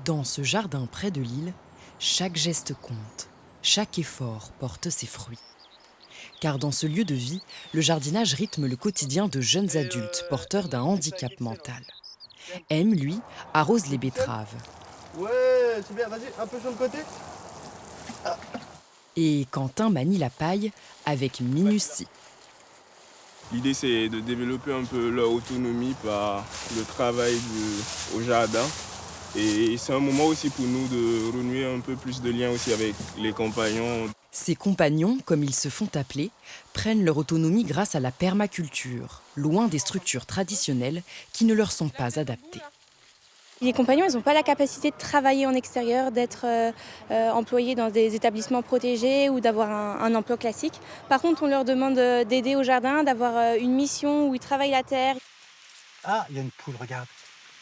Dans ce jardin près de l'île, chaque geste compte, chaque effort porte ses fruits. Car dans ce lieu de vie, le jardinage rythme le quotidien de jeunes adultes porteurs d'un handicap mental. M, lui, arrose les betteraves. Ouais, c'est bien, vas-y, un peu sur le côté. Et Quentin manie la paille avec minutie. L'idée, c'est de développer un peu leur autonomie par le travail au jardin. Et c'est un moment aussi pour nous de renouer un peu plus de liens aussi avec les compagnons. Ces compagnons, comme ils se font appeler, prennent leur autonomie grâce à la permaculture, loin des structures traditionnelles qui ne leur sont pas adaptées. Les compagnons, ils n'ont pas la capacité de travailler en extérieur, d'être employés dans des établissements protégés ou d'avoir un emploi classique. Par contre, on leur demande d'aider au jardin, d'avoir une mission où ils travaillent la terre. Ah, il y a une poule, regarde.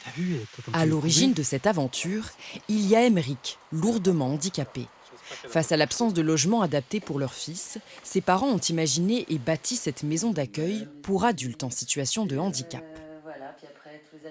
T'as vu, elle est comme À l'origine de cette aventure, il y a Émeric, lourdement handicapé. Face à l'absence de logement adapté pour leur fils, ses parents ont imaginé et bâti cette maison d'accueil pour adultes en situation de handicap.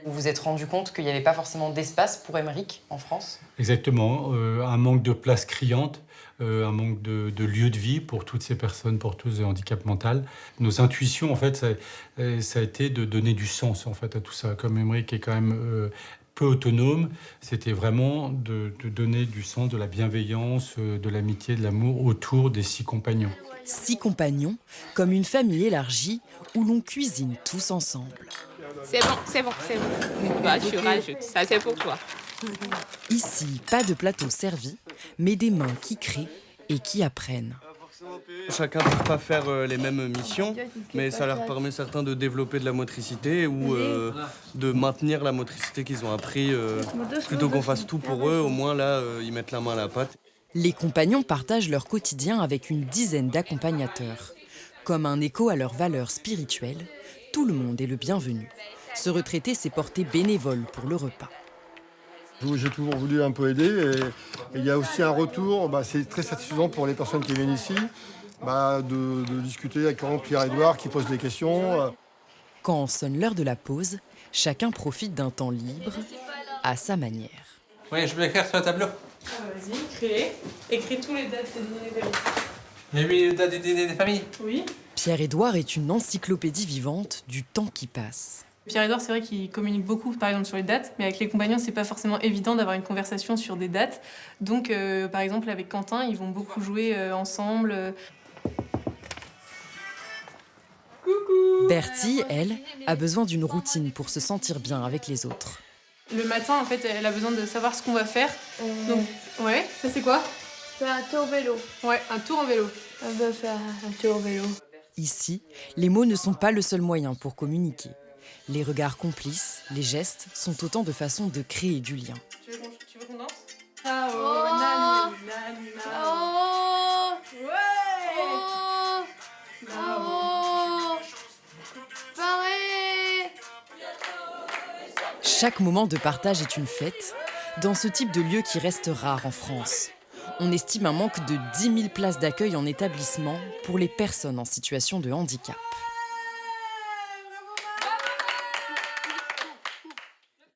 Vous vous êtes rendu compte qu'il n'y avait pas forcément d'espace pour Émeric en France? Exactement, un manque de place criante, un manque de lieu de vie pour toutes ces personnes porteuses de handicap mental. Nos intuitions, en fait, ça a été de donner du sens en fait, à tout ça. Comme Émeric est quand même peu autonome, c'était vraiment de donner du sens, de la bienveillance, de l'amitié, de l'amour autour des 6 compagnons. 6 compagnons, comme une famille élargie où l'on cuisine tous ensemble. C'est bon. Bah, tu rajoutes, ça c'est pour toi. Ici, pas de plateau servi, mais des mains qui créent et qui apprennent. Chacun ne peut pas faire les mêmes missions, mais ça leur permet certains de développer de la motricité ou de maintenir la motricité qu'ils ont appris. Plutôt qu'on fasse tout pour eux, au moins là, ils mettent la main à la pâte. Les compagnons partagent leur quotidien avec une dizaine d'accompagnateurs. Comme un écho à leurs valeurs spirituelles, tout le monde est le bienvenu. Ce retraité s'est porté bénévole pour le repas. J'ai toujours voulu un peu aider et il y a aussi un retour, c'est très satisfaisant pour les personnes qui viennent ici, de discuter avec Pierre-Édouard qui pose des questions. Quand sonne l'heure de la pause, chacun profite d'un temps libre à sa manière. Oui, je peux écrire sur le tableau. Vas-y, crée. Écris tous les dates des dîners des familles. Les 8 dates des dîners des familles. Oui. Pierre-Édouard est une encyclopédie vivante du temps qui passe. Pierre-Édouard, c'est vrai qu'il communique beaucoup, par exemple, sur les dates, mais avec les compagnons, c'est pas forcément évident d'avoir une conversation sur des dates. Donc, par exemple, avec Quentin, ils vont beaucoup jouer ensemble. Coucou. Bertie, elle, a besoin d'une routine pour se sentir bien avec les autres. Le matin, en fait, elle a besoin de savoir ce qu'on va faire. Donc, ouais, ça c'est quoi? Faire un tour vélo. Ouais, un tour en vélo. On va faire un tour vélo. Ici, les mots ne sont pas le seul moyen pour communiquer. Les regards complices, les gestes sont autant de façons de créer du lien. Tu veux qu'on danse? Ah oh, nani, nani, nani. Oh, Ouais. oh, pareil. Chaque moment de partage est une fête, dans ce type de lieu qui reste rare en France. On estime un manque de 10 000 places d'accueil en établissement pour les personnes en situation de handicap.